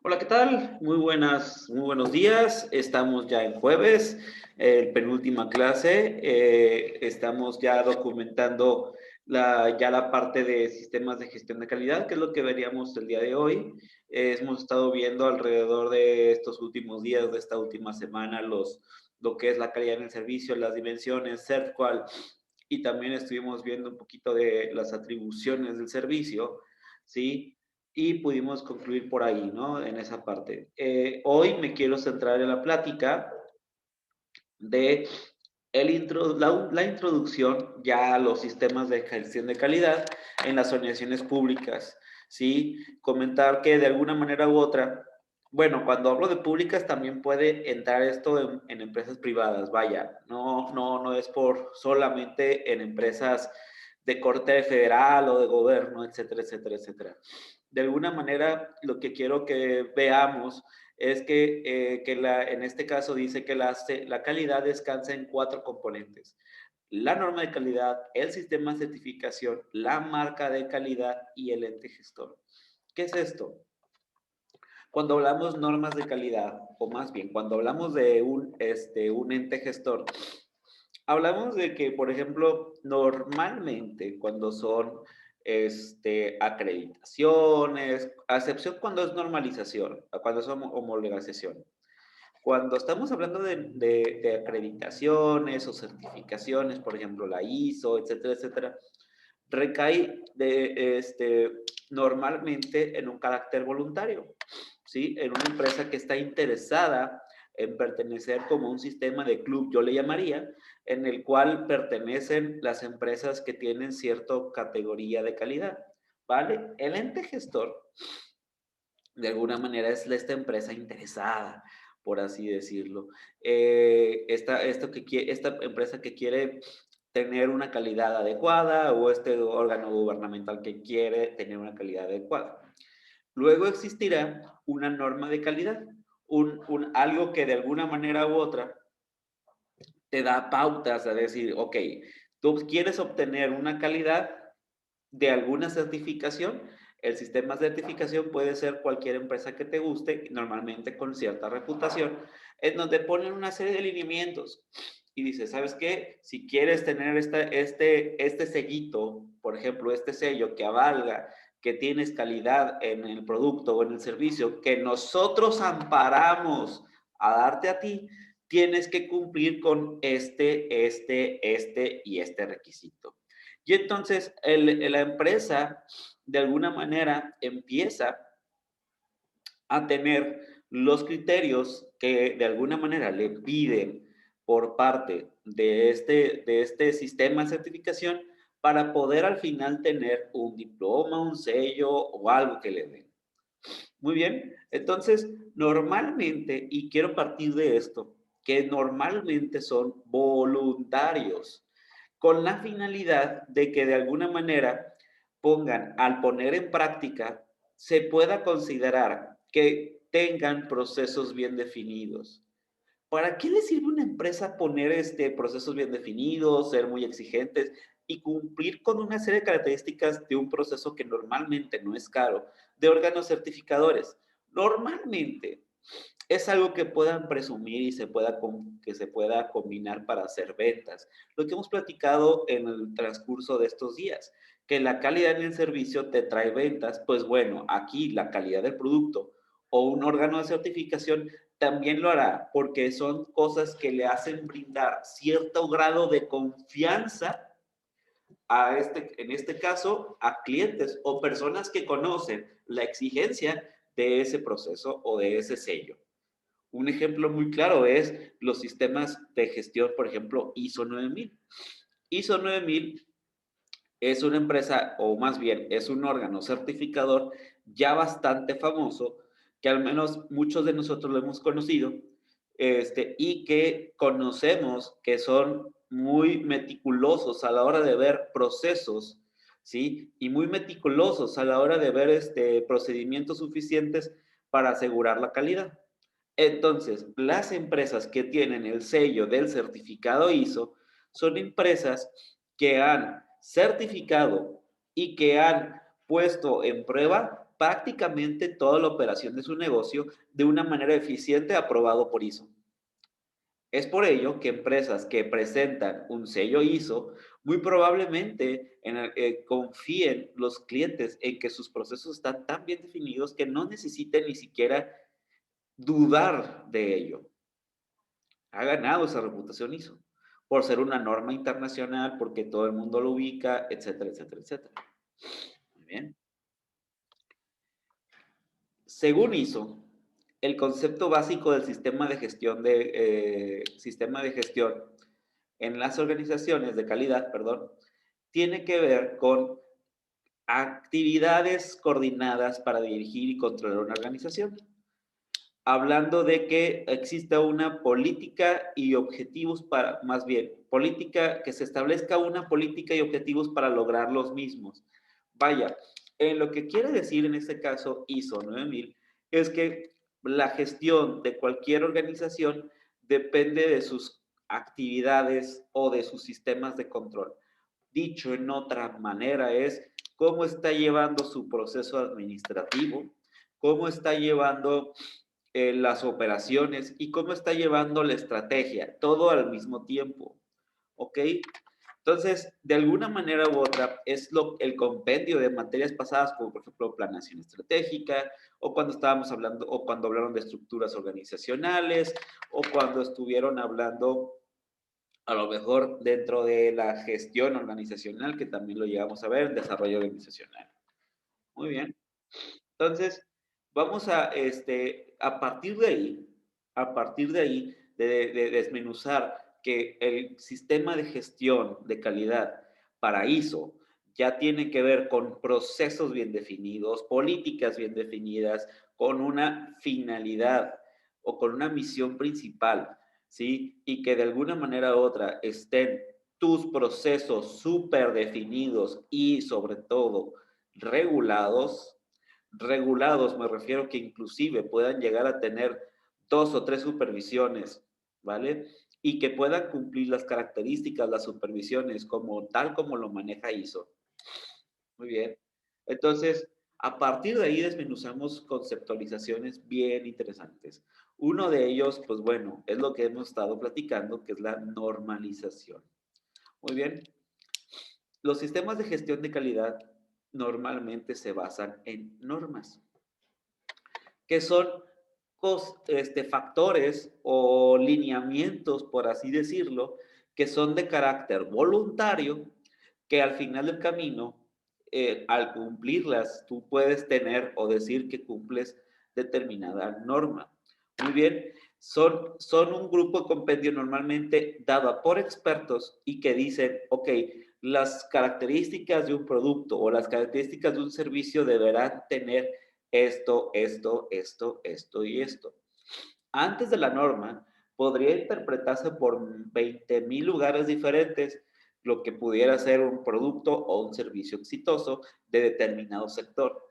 Hola, ¿qué tal? Muy buenos días. Estamos ya en jueves, penúltima clase. Estamos ya documentando ya la parte de sistemas de gestión de calidad, que es lo que veríamos el día de hoy. Hemos estado viendo alrededor de estos últimos días, de esta última semana, lo que es la calidad en el servicio, las dimensiones, CERTQUAL, y también estuvimos viendo un poquito de las atribuciones del servicio, ¿sí? Y pudimos concluir por ahí, ¿no? En esa parte. Hoy me quiero centrar en la plática de la introducción ya a los sistemas de gestión de calidad en las organizaciones públicas, ¿sí? Comentar que de alguna manera u otra, bueno, cuando hablo de públicas también puede entrar esto en empresas privadas, vaya, no es por solamente en empresas de corte federal o de gobierno, etcétera, etcétera, etcétera. De alguna manera, lo que quiero que veamos es en este caso dice que la calidad descansa en cuatro componentes: la norma de calidad, el sistema de certificación, la marca de calidad y el ente gestor. ¿Qué es esto? Cuando hablamos normas de calidad, o más bien, cuando hablamos de un ente gestor, hablamos de que, por ejemplo, normalmente cuando son acreditaciones, a excepción cuando es normalización, cuando es homologación. Cuando estamos hablando de acreditaciones o certificaciones, por ejemplo, la ISO, etcétera, etcétera, recae normalmente en un carácter voluntario, ¿sí? En una empresa que está interesada en pertenecer como un sistema de club, yo le llamaría, en el cual pertenecen las empresas que tienen cierta categoría de calidad, ¿vale? El ente gestor, de alguna manera, es esta empresa interesada, por así decirlo. Esta empresa que quiere tener una calidad adecuada, o este órgano gubernamental que quiere tener una calidad adecuada. Luego existirá una norma de calidad, algo que de alguna manera u otra te da pautas a decir, ok, tú quieres obtener una calidad de alguna certificación. El sistema de certificación puede ser cualquier empresa que te guste, normalmente con cierta reputación, en donde ponen una serie de lineamientos y dice, ¿sabes qué? Si quieres tener este sellito, por ejemplo, este sello que avalga que tienes calidad en el producto o en el servicio que nosotros amparamos a darte a ti, tienes que cumplir con este y este requisito. Y entonces la empresa, de alguna manera, empieza a tener los criterios que de alguna manera le piden por parte de este sistema de certificación, para poder al final tener un diploma, un sello o algo que le den. Muy bien, entonces normalmente, y quiero partir de esto, que normalmente son voluntarios, con la finalidad de que de alguna manera pongan, al poner en práctica, se pueda considerar que tengan procesos bien definidos. ¿Para qué le sirve a una empresa poner procesos bien definidos, ser muy exigentes y cumplir con una serie de características de un proceso que normalmente no es caro, de órganos certificadores? Normalmente es algo que puedan presumir y que se pueda combinar para hacer ventas. Lo que hemos platicado en el transcurso de estos días, que la calidad en el servicio te trae ventas. Pues bueno, aquí la calidad del producto o un órgano de certificación también lo hará, porque son cosas que le hacen brindar cierto grado de confianza en este caso, a clientes o personas que conocen la exigencia de ese proceso o de ese sello. Un ejemplo muy claro es los sistemas de gestión, por ejemplo, ISO 9000. ISO 9000 es una empresa, o más bien es un órgano certificador ya bastante famoso, que al menos muchos de nosotros lo hemos conocido, y que conocemos que son muy meticulosos a la hora de ver procesos, ¿sí? Y muy meticulosos a la hora de ver procedimientos suficientes para asegurar la calidad. Entonces, las empresas que tienen el sello del certificado ISO son empresas que han certificado y que han puesto en prueba prácticamente toda la operación de su negocio de una manera eficiente aprobado por ISO. Es por ello que empresas que presentan un sello ISO muy probablemente confíen los clientes en que sus procesos están tan bien definidos que no necesiten ni siquiera dudar de ello. Ha ganado esa reputación ISO por ser una norma internacional, porque todo el mundo lo ubica, etcétera, etcétera, etcétera. Muy bien. Según ISO, el concepto básico del sistema de gestión en las organizaciones de calidad, perdón, tiene que ver con actividades coordinadas para dirigir y controlar una organización. Hablando de que exista una política y objetivos para, más bien, política, que se establezca una política y objetivos para lograr los mismos. Vaya, en lo que quiere decir en este caso ISO 9000 es que la gestión de cualquier organización depende de sus actividades o de sus sistemas de control. Dicho en otra manera es cómo está llevando su proceso administrativo, cómo está llevando las operaciones y cómo está llevando la estrategia, todo al mismo tiempo, ¿ok? Entonces, de alguna manera u otra, es el compendio de materias pasadas, como por ejemplo planeación estratégica, o cuando estábamos hablando, o cuando hablaron de estructuras organizacionales, o cuando estuvieron hablando a lo mejor dentro de la gestión organizacional, que también lo llegamos a ver, desarrollo organizacional. Muy bien. Entonces, vamos a partir de ahí, de desmenuzar que el sistema de gestión de calidad para ISO ya tiene que ver con procesos bien definidos, políticas bien definidas, con una finalidad o con una misión principal, ¿sí? Y que de alguna manera u otra estén tus procesos súper definidos y sobre todo regulados. Regulados, me refiero que inclusive puedan llegar a tener 2 o 3 supervisiones, ¿vale? Y que puedan cumplir las características, las supervisiones, como tal como lo maneja ISO. Muy bien. Entonces, a partir de ahí desmenuzamos conceptualizaciones bien interesantes. Uno de ellos, pues bueno, es lo que hemos estado platicando, que es la normalización. Muy bien. Los sistemas de gestión de calidad normalmente se basan en normas, que son factores o lineamientos, por así decirlo, que son de carácter voluntario, que al final del camino, al cumplirlas, tú puedes tener o decir que cumples determinada norma. Muy bien, son un grupo de compendio normalmente dado por expertos y que dicen, ok, las características de un producto o las características de un servicio deberán tener esto, esto, esto, esto y esto. Antes de la norma, podría interpretarse por 20,000 lugares diferentes lo que pudiera ser un producto o un servicio exitoso de determinado sector.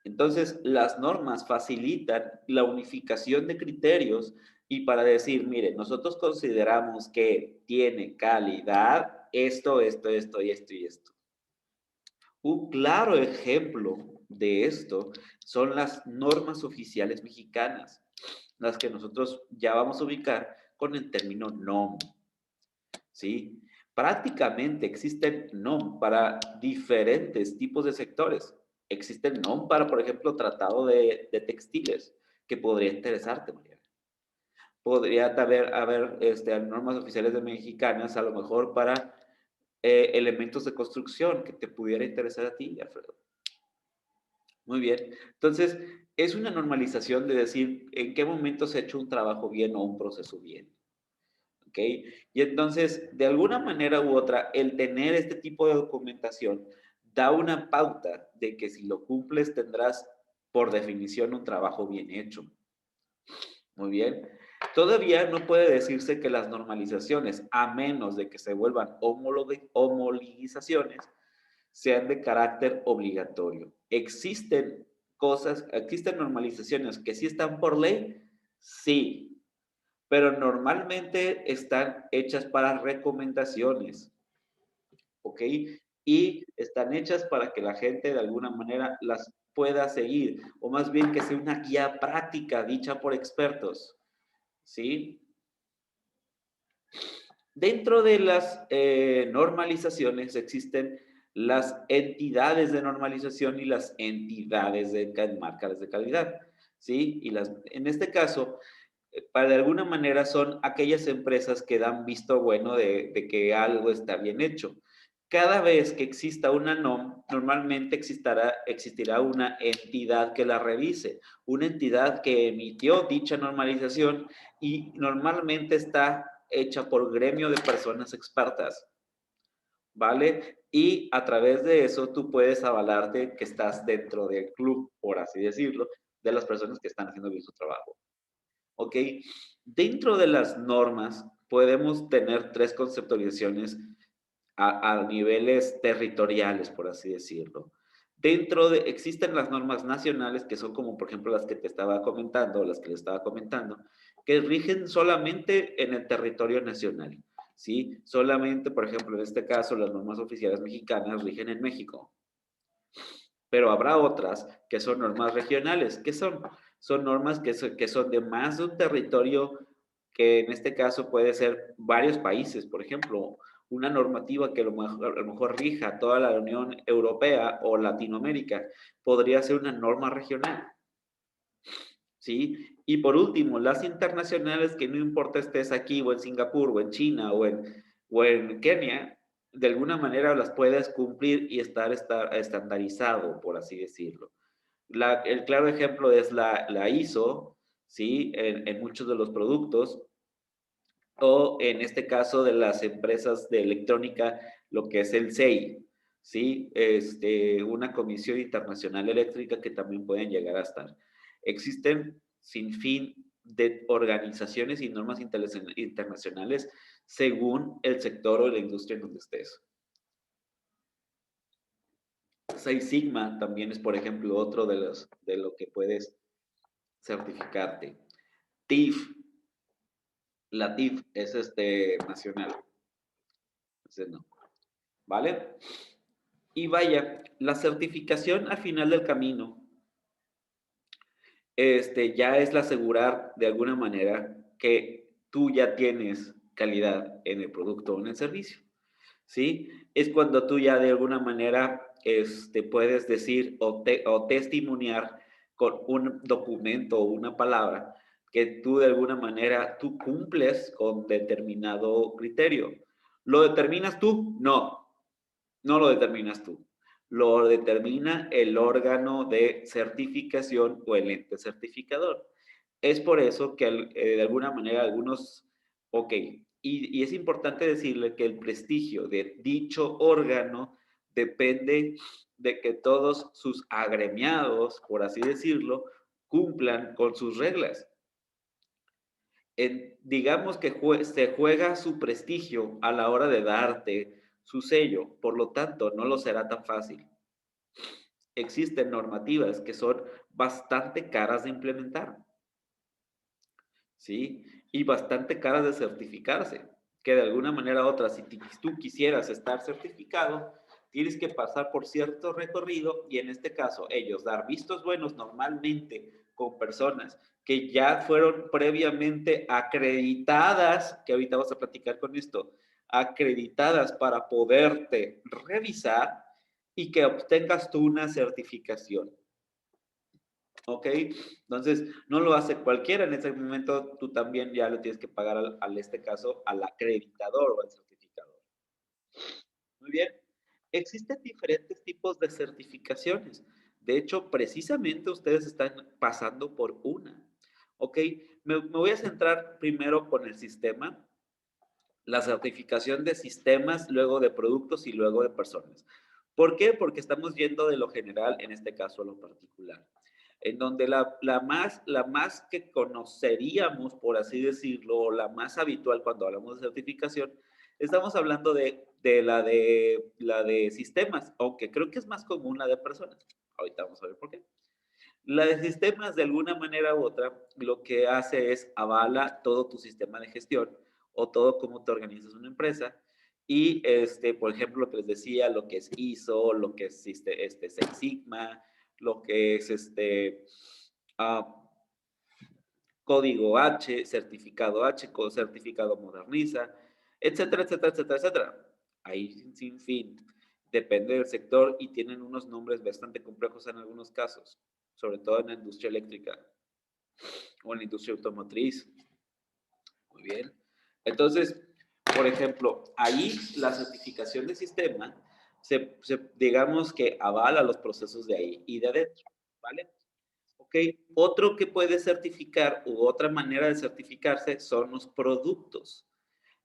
Entonces, las normas facilitan la unificación de criterios y para decir, mire, nosotros consideramos que tiene calidad esto, esto, esto y esto y esto. Un claro ejemplo de esto son las normas oficiales mexicanas, las que nosotros ya vamos a ubicar con el término NOM, ¿sí? Prácticamente existen NOM para diferentes tipos de sectores. Existen NOM para, por ejemplo, tratado de textiles, que podría interesarte, María. Podría haber normas oficiales de mexicanas, a lo mejor para elementos de construcción que te pudiera interesar a ti, Alfredo. Muy bien. Entonces, es una normalización de decir en qué momento se ha hecho un trabajo bien o un proceso bien. ¿Ok? Y entonces, de alguna manera u otra, el tener este tipo de documentación da una pauta de que si lo cumples tendrás, por definición, un trabajo bien hecho. Muy bien. Todavía no puede decirse que las normalizaciones, a menos de que se vuelvan homologizaciones, sean de carácter obligatorio. Existen normalizaciones que sí están por ley, sí, pero normalmente están hechas para recomendaciones, ¿ok? Y están hechas para que la gente de alguna manera las pueda seguir, o más bien que sea una guía práctica dicha por expertos, ¿sí? Dentro de las normalizaciones existen las entidades de normalización y las entidades de marcas de calidad, ¿sí? Y en este caso, para de alguna manera son aquellas empresas que dan visto bueno de que algo está bien hecho. Cada vez que exista una NOM, normalmente existirá una entidad que la revise, una entidad que emitió dicha normalización y normalmente está hecha por gremio de personas expertas, ¿vale? Y a través de eso tú puedes avalarte que estás dentro del club, por así decirlo, de las personas que están haciendo bien su trabajo. ¿Ok? Dentro de las normas podemos tener tres conceptualizaciones a niveles territoriales, por así decirlo. Existen las normas nacionales, que son como por ejemplo las que te estaba comentando, o las que les estaba comentando, que rigen solamente en el territorio nacional, ¿sí? Solamente, por ejemplo, en este caso, las normas oficiales mexicanas rigen en México. Pero habrá otras que son normas regionales. ¿Qué son? Son normas que son de más de un territorio, que en este caso puede ser varios países. Por ejemplo, una normativa que a lo mejor rija toda la Unión Europea o Latinoamérica podría ser una norma regional, ¿sí? Y por último, las internacionales, que no importa estés aquí o en Singapur o en China o en Kenia, de alguna manera las puedes cumplir y estar estandarizado, por así decirlo. El claro ejemplo es la ISO, ¿sí? En muchos de los productos, o en este caso de las empresas de electrónica, lo que es el CEI, ¿sí? Una Comisión Internacional Eléctrica, que también pueden llegar a estar. Existen sin fin de organizaciones y normas internacionales según el sector o la industria en donde estés. Seis Sigma también es, por ejemplo, otro de lo que puedes certificarte. TIF, la TIF es nacional. Entonces, no. ¿Vale? Y vaya, la certificación al final del camino, ya es la asegurar de alguna manera que tú ya tienes calidad en el producto o en el servicio, ¿sí? Es cuando tú ya de alguna manera, puedes decir o testimoniar con un documento o una palabra que tú de alguna manera, tú cumples con determinado criterio. ¿Lo determinas tú? No, no lo determinas tú. Lo determina el órgano de certificación o el ente certificador. Es por eso que de alguna manera algunos, ok, y es importante decirle que el prestigio de dicho órgano depende de que todos sus agremiados, por así decirlo, cumplan con sus reglas. Digamos que se juega su prestigio a la hora de darte su sello, por lo tanto, no lo será tan fácil. Existen normativas que son bastante caras de implementar, ¿sí? Y bastante caras de certificarse, que de alguna manera u otra, si tú quisieras estar certificado, tienes que pasar por cierto recorrido y en este caso ellos dar vistos buenos normalmente con personas que ya fueron previamente acreditadas, que ahorita vas a platicar con esto, acreditadas para poderte revisar y que obtengas tú una certificación. ¿Ok? Entonces, no lo hace cualquiera. En ese momento, tú también ya lo tienes que pagar este caso, al acreditador o al certificador. Muy bien. Existen diferentes tipos de certificaciones. De hecho, precisamente ustedes están pasando por una. ¿Ok? Me voy a centrar primero con el sistema, la certificación de sistemas, luego de productos y luego de personas. ¿Por qué? Porque estamos yendo de lo general, en este caso a lo particular, en donde la más que conoceríamos, por así decirlo, o la más habitual cuando hablamos de certificación, estamos hablando la de sistemas, aunque creo que es más común la de personas. Ahorita vamos a ver por qué. La de sistemas, de alguna manera u otra, lo que hace es avala todo tu sistema de gestión o todo cómo te organizas una empresa. Y, por ejemplo, lo que les decía, lo que es ISO, lo que es Six Sigma, lo que es ah, código H, certificado H, certificado Moderniza, etcétera, etcétera, etcétera, etcétera. Ahí sin fin. Depende del sector y tienen unos nombres bastante complejos en algunos casos, sobre todo en la industria eléctrica o en la industria automotriz. Muy bien. Entonces, por ejemplo, ahí la certificación de sistema, digamos que avala los procesos de ahí y de adentro, ¿vale? Ok, otro que puede certificar u otra manera de certificarse son los productos.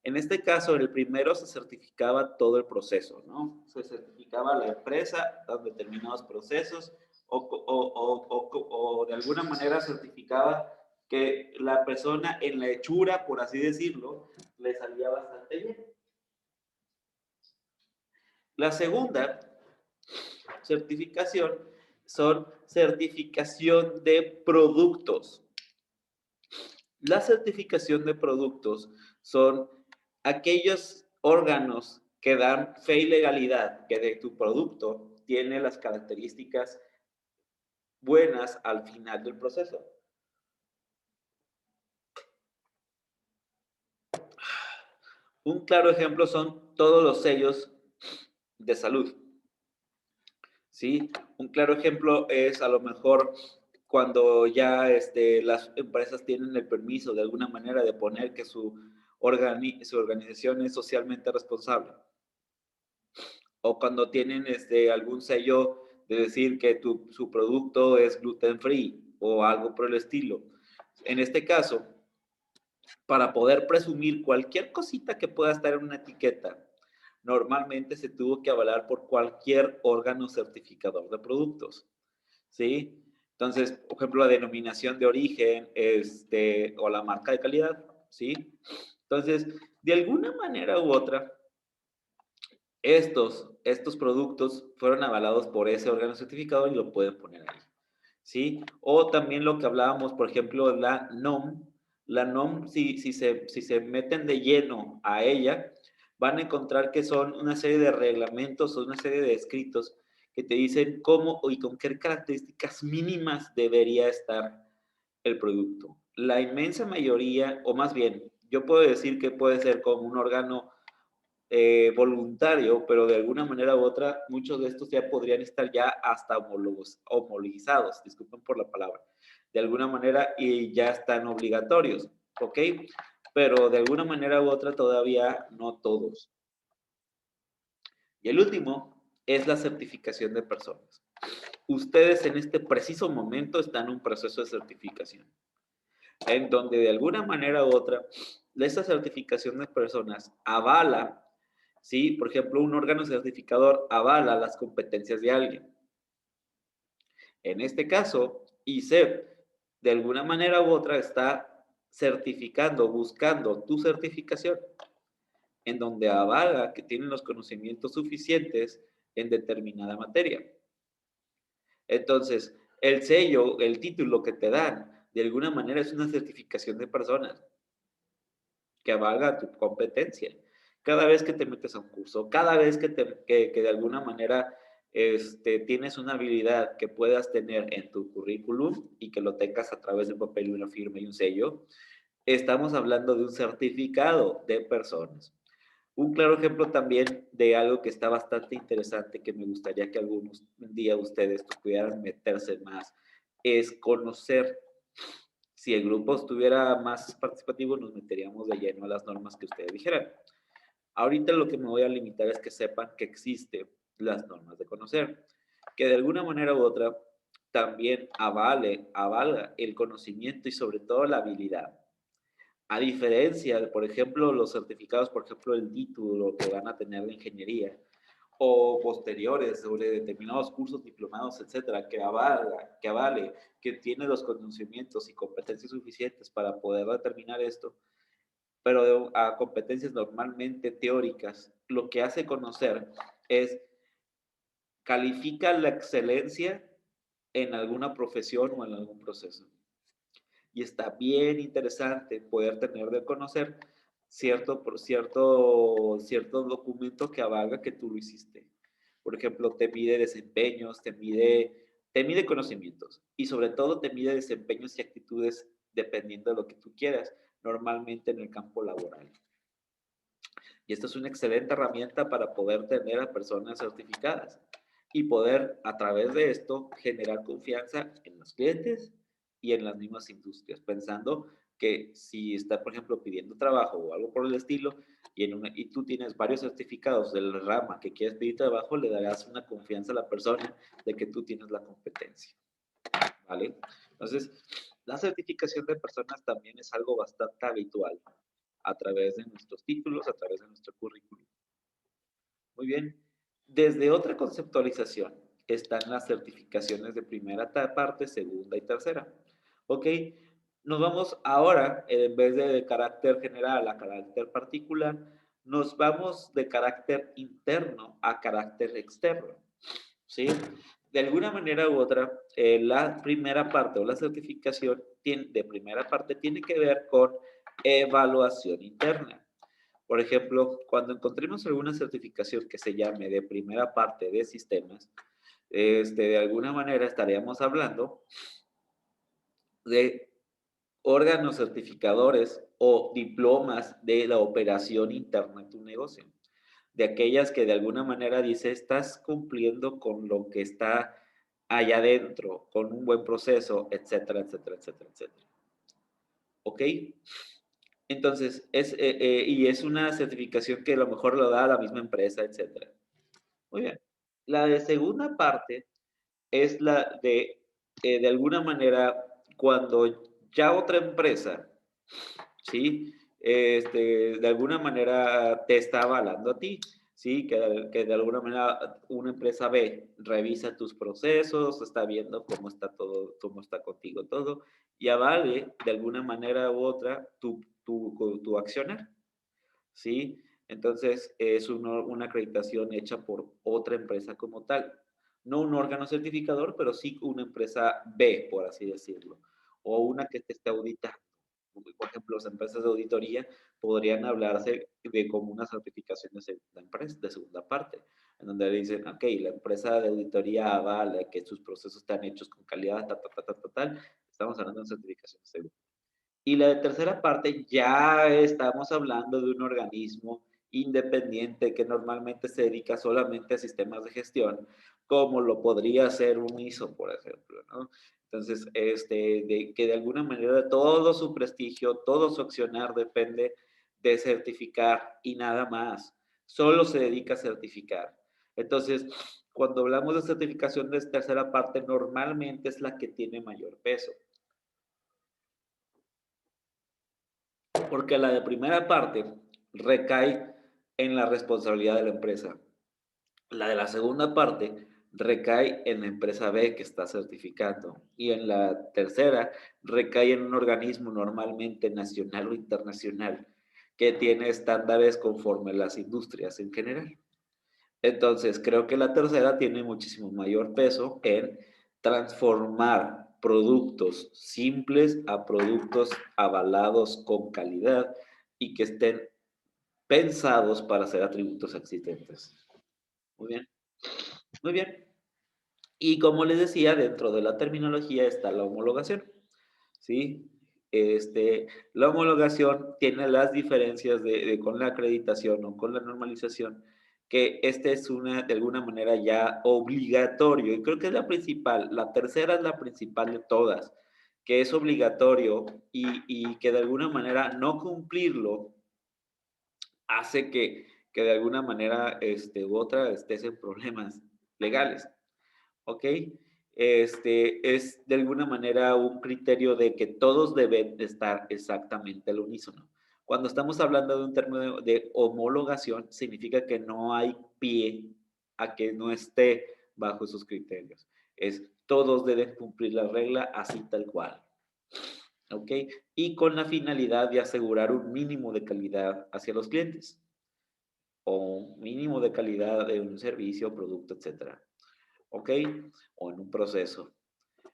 En este caso, en el primero se certificaba todo el proceso, ¿no? Se certificaba la empresa, los determinados procesos, o de alguna manera certificaba que la persona en la hechura, por así decirlo, le salía bastante bien. La segunda certificación son certificación de productos. La certificación de productos son aquellos órganos que dan fe y legalidad que de tu producto tiene las características buenas al final del proceso. Un claro ejemplo son todos los sellos de salud. ¿Sí? Un claro ejemplo es a lo mejor cuando ya las empresas tienen el permiso de alguna manera de poner que su organización es socialmente responsable. O cuando tienen algún sello de decir que su producto es gluten free o algo por el estilo. En este caso, para poder presumir cualquier cosita que pueda estar en una etiqueta, normalmente se tuvo que avalar por cualquier órgano certificador de productos, ¿sí? Entonces, por ejemplo, la denominación de origen, o la marca de calidad, ¿sí? Entonces, de alguna manera u otra, estos productos fueron avalados por ese órgano certificador y lo pueden poner ahí, ¿sí? O también lo que hablábamos, por ejemplo, la NOM, si se meten de lleno a ella, van a encontrar que son una serie de reglamentos o una serie de escritos que te dicen cómo y con qué características mínimas debería estar el producto. La inmensa mayoría, o más bien, yo puedo decir que puede ser como un órgano voluntario, pero de alguna manera u otra, muchos de estos ya podrían estar ya hasta homologizados, disculpen por la palabra, de alguna manera y ya están obligatorios, ¿ok? Pero de alguna manera u otra todavía no todos. Y el último es la certificación de personas. Ustedes en este preciso momento están en un proceso de certificación, en donde de alguna manera u otra, esta certificación de personas avala, ¿sí? Por ejemplo, un órgano certificador avala las competencias de alguien. En este caso, ISEP, de alguna manera u otra, está certificando, buscando tu certificación, en donde avala que tienen los conocimientos suficientes en determinada materia. Entonces, el sello, el título que te dan, de alguna manera es una certificación de personas que avala tu competencia. Cada vez que te metes a un curso, cada vez que de alguna manera tienes una habilidad que puedas tener en tu currículum y que lo tengas a través de un papel y una firma y un sello, estamos hablando de un certificado de personas. Un claro ejemplo también de algo que está bastante interesante, que me gustaría que algún día ustedes pudieran meterse más, es conocer. Si el grupo estuviera más participativo, nos meteríamos de lleno a las normas que ustedes dijeran. Ahorita lo que me voy a limitar es que sepan que existen las normas de conocer, que de alguna manera u otra también avala el conocimiento y sobre todo la habilidad. A diferencia de, por ejemplo, los certificados, por ejemplo, el título que van a tener de ingeniería, o posteriores sobre determinados cursos, diplomados, etcétera, que avale, que tiene los conocimientos y competencias suficientes para poder determinar esto, pero a competencias normalmente teóricas, lo que hace conocer es califica la excelencia en alguna profesión o en algún proceso. Y está bien interesante poder tener de conocer cierto documento que avalga que tú lo hiciste. Por ejemplo, te mide desempeños, te te mide conocimientos y sobre todo te mide desempeños y actitudes dependiendo de lo que tú quieras, normalmente en el campo laboral. Y esto es una excelente herramienta para poder tener a personas certificadas y poder a través de esto generar confianza en los clientes y en las mismas industrias, pensando que si está, por ejemplo, pidiendo trabajo o algo por el estilo y tú tienes varios certificados del rama que quieres pedir trabajo, le darás una confianza a la persona de que tú tienes la competencia, ¿vale? Entonces, la certificación de personas también es algo bastante habitual a través de nuestros títulos, a través de nuestro currículum. Muy bien. Desde otra conceptualización están las certificaciones de primera parte, segunda y tercera. Ok, nos vamos ahora, en vez de carácter general a carácter particular, nos vamos de carácter interno a carácter externo. ¿Sí? De alguna manera u otra, la primera parte o la certificación de primera parte tiene que ver con evaluación interna. Por ejemplo, cuando encontremos alguna certificación que se llame de primera parte de sistemas, de alguna manera estaríamos hablando de órganos certificadores o diplomas de la operación interna de tu negocio. De aquellas que de alguna manera dice, estás cumpliendo con lo que está allá adentro, con un buen proceso, etcétera, etcétera, etcétera, etcétera. ¿Ok? Entonces, y es una certificación que a lo mejor lo da la misma empresa, etcétera. Muy bien. La de segunda parte es la de alguna manera, cuando ya otra empresa, ¿sí? De alguna manera te está avalando a ti, ¿sí? Que de alguna manera una empresa B revisa tus procesos, está viendo cómo está todo, cómo está contigo todo, y avale de alguna manera u otra tu accionar, ¿sí? Entonces, es una acreditación hecha por otra empresa como tal. No un órgano certificador, pero sí una empresa B, por así decirlo, o una que te esté auditando. Por ejemplo, las empresas de auditoría podrían hablarse de como una certificación de segunda empresa, de segunda parte, en donde dicen, ok, la empresa de auditoría avala que sus procesos están hechos con calidad, tal. Estamos hablando de certificación de segunda. Y la de tercera parte ya estamos hablando de un organismo independiente que normalmente se dedica solamente a sistemas de gestión, como lo podría ser un ISO, por ejemplo, ¿no? Entonces, que de alguna manera todo su prestigio, todo su accionar depende de certificar y nada más. Solo se dedica a certificar. Entonces, cuando hablamos de certificación de tercera parte, normalmente es la que tiene mayor peso. Porque la de primera parte recae en la responsabilidad de la empresa. La de la segunda parte recae en la empresa B que está certificando. Y en la tercera recae en un organismo normalmente nacional o internacional que tiene estándares conforme a las industrias en general. Entonces, creo que la tercera tiene muchísimo mayor peso en transformar productos simples a productos avalados con calidad y que estén pensados para ser atributos existentes. Muy bien, muy bien. Y como les decía, dentro de la terminología está la homologación, ¿sí? La homologación tiene las diferencias con la acreditación o con la normalización, que es de alguna manera ya obligatorio, y creo que es la principal, la tercera es la principal de todas, que es obligatorio y que de alguna manera no cumplirlo hace que de alguna manera u otra estés en problemas legales. ¿Ok? Es de alguna manera un criterio de que todos deben estar exactamente al unísono. Cuando estamos hablando de un término de homologación, significa que no hay pie a que no esté bajo esos criterios. Todos deben cumplir la regla así tal cual. ¿Ok? Y con la finalidad de asegurar un mínimo de calidad hacia los clientes o un mínimo de calidad de un servicio, producto, etcétera. ¿Ok? O en un proceso.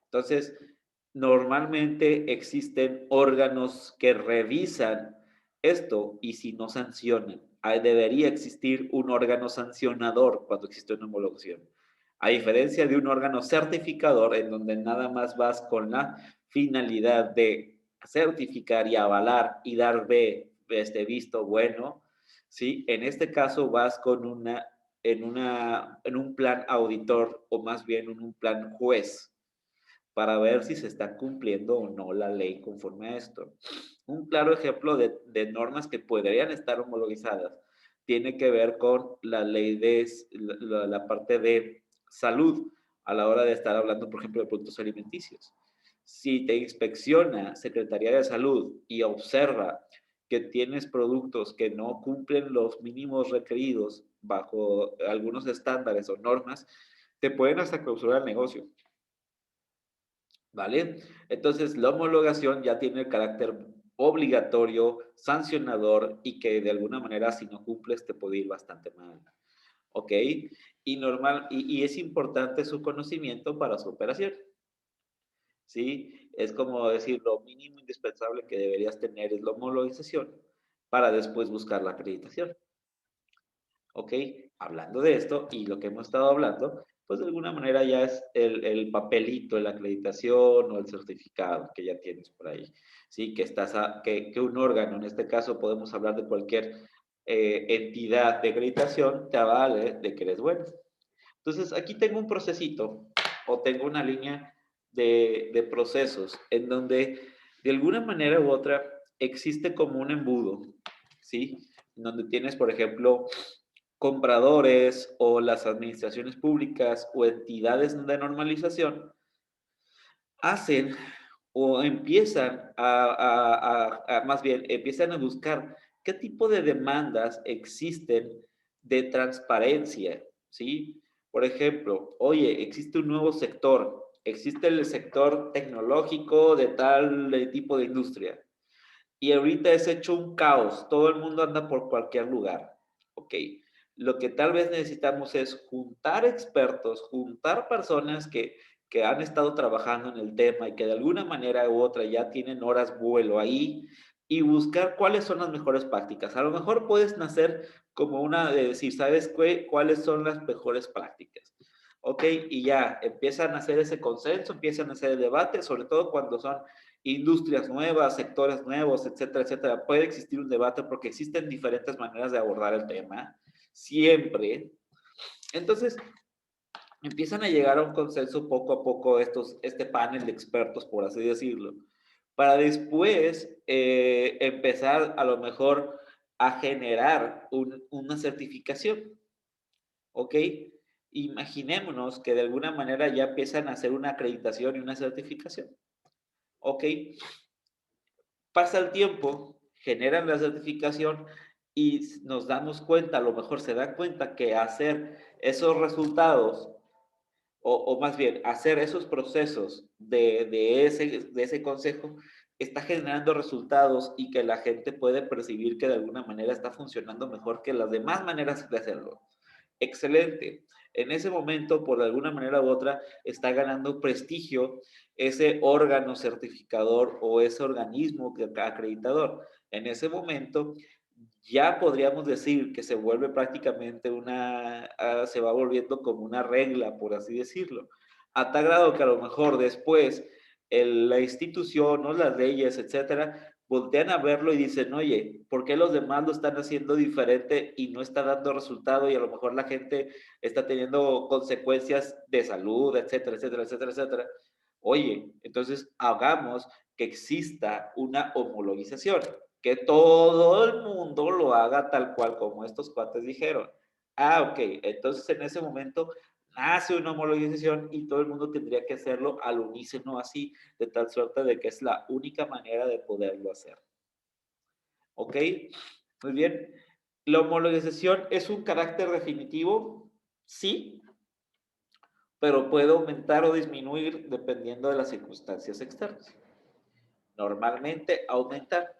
Entonces, normalmente existen órganos que revisan esto y si no sancionan. Debería existir un órgano sancionador cuando existe una homologación. A diferencia de un órgano certificador en donde nada más vas con la finalidad de certificar y avalar y dar visto bueno, ¿sí? En este caso vas con en un plan auditor o más bien en un plan juez para ver si se está cumpliendo o no la ley conforme a esto. Un claro ejemplo de normas que podrían estar homologizadas tiene que ver con la ley de la parte de salud a la hora de estar hablando, por ejemplo, de productos alimenticios. Si te inspecciona Secretaría de Salud y observa que tienes productos que no cumplen los mínimos requeridos bajo algunos estándares o normas, te pueden hasta clausurar el negocio. ¿Vale? Entonces, la homologación ya tiene el carácter obligatorio, sancionador y que de alguna manera si no cumples te puede ir bastante mal. ¿Ok? Y es importante su conocimiento para su operación. ¿Sí? Es como decir, lo mínimo indispensable que deberías tener es la homologación para después buscar la acreditación. ¿Ok? Hablando de esto y lo que hemos estado hablando, pues de alguna manera ya es el papelito, la acreditación o el certificado que ya tienes por ahí. Sí, que un órgano, en este caso podemos hablar de cualquier entidad de acreditación, te avale de que eres bueno. Entonces, aquí tengo un procesito o tengo una línea de procesos en donde de alguna manera u otra existe como un embudo, ¿sí? En donde tienes, por ejemplo, compradores o las administraciones públicas o entidades de normalización hacen o empiezan más bien, empiezan a buscar qué tipo de demandas existen de transparencia, ¿sí? Por ejemplo, oye, existe un nuevo sector, existe el sector tecnológico de tal tipo de industria y ahorita es hecho un caos, todo el mundo anda por cualquier lugar, ¿ok? Lo que tal vez necesitamos es juntar expertos, juntar personas que han estado trabajando en el tema y que de alguna manera u otra ya tienen horas vuelo ahí y buscar cuáles son las mejores prácticas. A lo mejor puedes nacer como una de decir, ¿sabes qué? ¿Cuáles son las mejores prácticas? ¿Ok? Y ya empiezan a hacer ese consenso, empiezan a hacer el debate, sobre todo cuando son industrias nuevas, sectores nuevos, etcétera, etcétera. Puede existir un debate porque existen diferentes maneras de abordar el tema, siempre. Entonces, empiezan a llegar a un consenso poco a poco este panel de expertos, por así decirlo, para después empezar a lo mejor a generar una certificación, ¿ok? Imaginémonos que de alguna manera ya empiezan a hacer una acreditación y una certificación, ¿ok? Pasa el tiempo, generan la certificación y nos damos cuenta, a lo mejor se dan cuenta que hacer esos resultados, o más bien hacer esos procesos de ese consejo, está generando resultados y que la gente puede percibir que de alguna manera está funcionando mejor que las demás maneras de hacerlo. Excelente. En ese momento, por alguna manera u otra, está ganando prestigio ese órgano certificador o ese organismo acreditador. En ese momento, ya podríamos decir que se vuelve prácticamente se va volviendo como una regla, por así decirlo. A tal grado que a lo mejor después la institución, ¿no? Las leyes, etcétera, voltean a verlo y dicen, oye, ¿por qué los demás lo están haciendo diferente y no está dando resultado y a lo mejor la gente está teniendo consecuencias de salud, etcétera, etcétera, etcétera, etcétera? Oye, entonces hagamos que exista una homologización, que todo el mundo lo haga tal cual como estos cuates dijeron. Ah, ok, entonces en ese momento nace una homologización y todo el mundo tendría que hacerlo al unísono así, de tal suerte de que es la única manera de poderlo hacer. ¿Ok? Muy bien. ¿La homologización es un carácter definitivo? Sí, pero puede aumentar o disminuir dependiendo de las circunstancias externas. Normalmente aumentar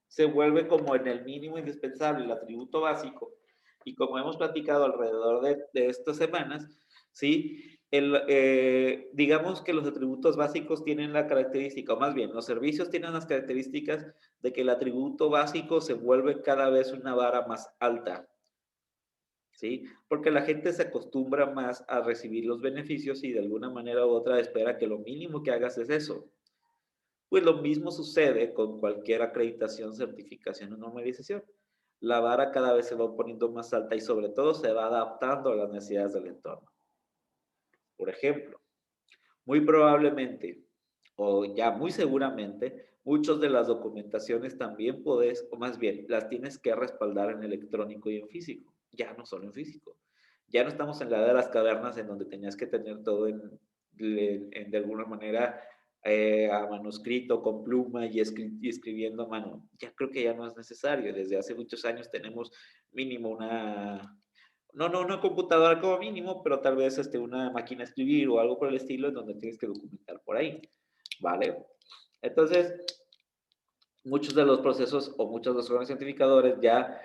se vuelve como en el mínimo indispensable, el atributo básico, y como hemos platicado alrededor de estas semanas, ¿sí? Digamos que los atributos básicos tienen la característica, o más bien, los servicios tienen las características de que el atributo básico se vuelve cada vez una vara más alta, ¿sí? Porque la gente se acostumbra más a recibir los beneficios y de alguna manera u otra espera que lo mínimo que hagas es eso. Pues lo mismo sucede con cualquier acreditación, certificación o normalización. La vara cada vez se va poniendo más alta y sobre todo se va adaptando a las necesidades del entorno. Por ejemplo, muy probablemente, o ya muy seguramente, muchas de las documentaciones también puedes, o más bien, las tienes que respaldar en electrónico y en físico, ya no solo en físico. Ya no estamos en la edad de las cavernas en donde tenías que tener todo de alguna manera a manuscrito, con pluma y escribiendo a mano. Ya creo que ya no es necesario. Desde hace muchos años tenemos mínimo no una computadora como mínimo, pero tal vez una máquina de escribir o algo por el estilo en donde tienes que documentar por ahí, ¿vale? Entonces, muchos de los procesos o muchos de los órganos certificadores ya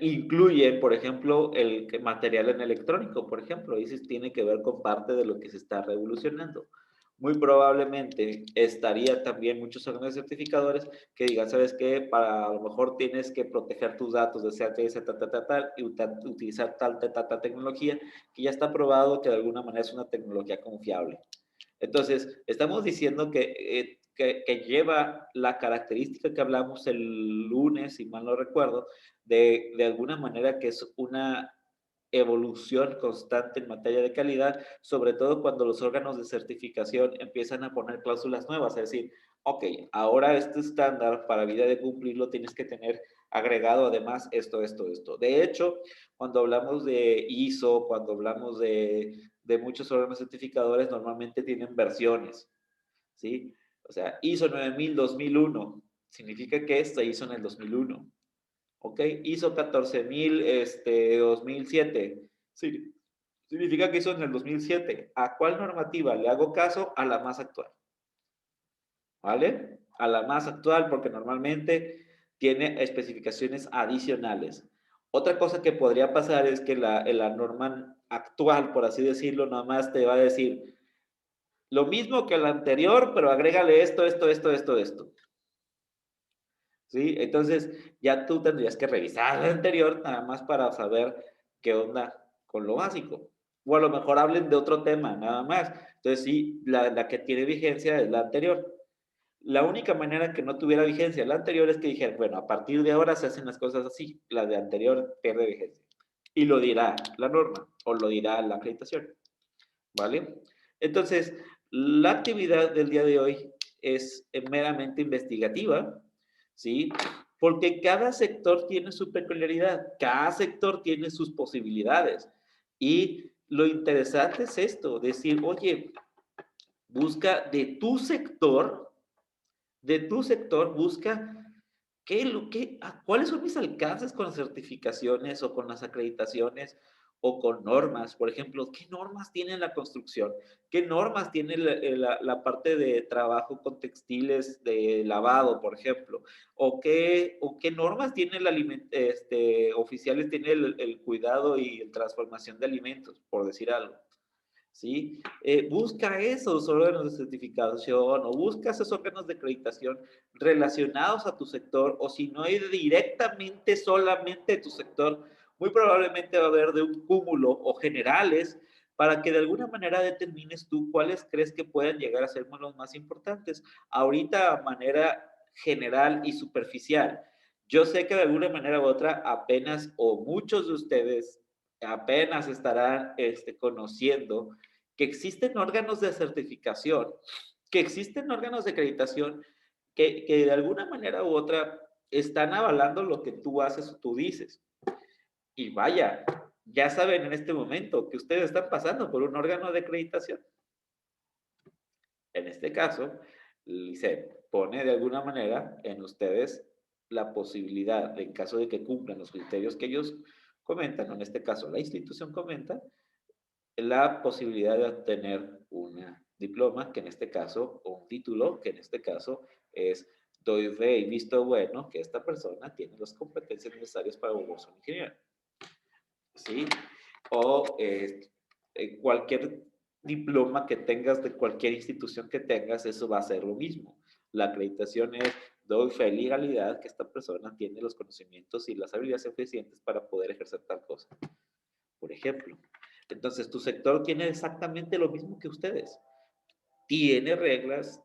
incluyen, por ejemplo, el material en electrónico, por ejemplo, y eso tiene que ver con parte de lo que se está revolucionando. Muy probablemente estaría también muchos órganos certificadores que digan, ¿sabes qué? Para a lo mejor tienes que proteger tus datos de CATS, tal, y utilizar tal tecnología que ya está probado que de alguna manera es una tecnología confiable. Entonces, estamos diciendo que lleva la característica que hablamos el lunes, si mal no recuerdo, de alguna manera que es una evolución constante en materia de calidad, sobre todo cuando los órganos de certificación empiezan a poner cláusulas nuevas, es decir, ok, ahora este estándar para vida de cumplirlo tienes que tener agregado además esto. De hecho, cuando hablamos de ISO, cuando hablamos de muchos órganos certificadores, normalmente tienen versiones, ¿sí? O sea, ISO 9000 2001 significa que se hizo en el 2001. ¿Ok? ISO 14000 2007. Sí, significa que hizo en el 2007. ¿A cuál normativa le hago caso? A la más actual. ¿Vale? A la más actual porque normalmente tiene especificaciones adicionales. Otra cosa que podría pasar es que la norma actual, por así decirlo, nada más te va a decir lo mismo que la anterior, pero agrégale esto. ¿Sí? Entonces, ya tú tendrías que revisar la anterior nada más para saber qué onda con lo básico. O a lo mejor hablen de otro tema, nada más. Entonces, sí, la que tiene vigencia es la anterior. La única manera que no tuviera vigencia la anterior es que dijera, bueno, a partir de ahora se hacen las cosas así. La de anterior pierde vigencia. Y lo dirá la norma o lo dirá la acreditación. ¿Vale? Entonces, la actividad del día de hoy es meramente investigativa, ¿sí? Porque cada sector tiene su peculiaridad, cada sector tiene sus posibilidades. Y lo interesante es esto, decir, oye, busca de tu sector, busca cuáles son mis alcances con las certificaciones o con las acreditaciones o con normas. Por ejemplo, ¿qué normas tiene la construcción? ¿Qué normas tiene la parte de trabajo con textiles de lavado, por ejemplo? ¿O qué normas tiene oficiales tiene el cuidado y la transformación de alimentos, por decir algo? ¿Sí? Busca esos órganos de certificación o busca esos órganos de acreditación relacionados a tu sector, o si no hay directamente solamente tu sector, muy probablemente va a haber de un cúmulo o generales para que de alguna manera determines tú cuáles crees que puedan llegar a ser los más importantes. Ahorita a manera general y superficial. Yo sé que de alguna manera u otra apenas o muchos de ustedes apenas estarán conociendo que existen órganos de certificación, que existen órganos de acreditación que de alguna manera u otra están avalando lo que tú haces o tú dices. Y vaya, ya saben en este momento que ustedes están pasando por un órgano de acreditación. En este caso, se pone de alguna manera en ustedes la posibilidad, de, en caso de que cumplan los criterios que ellos comentan, o en este caso la institución comenta, la posibilidad de obtener un diploma, que en este caso, o un título, que en este caso es doy fe y visto bueno que esta persona tiene las competencias necesarias para volverse un ingeniero. ¿Sí? O cualquier diploma que tengas de cualquier institución que tengas, eso va a ser lo mismo. La acreditación es doy fe y legalidad que esta persona tiene los conocimientos y las habilidades suficientes para poder ejercer tal cosa. por ejemplo. Entonces, tu sector tiene exactamente lo mismo que ustedes. Tiene reglas,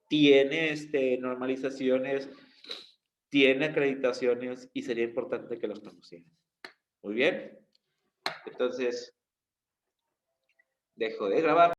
tiene normalizaciones, tiene acreditaciones y sería importante que los conocieran. Muy bien. Entonces, dejo de grabar.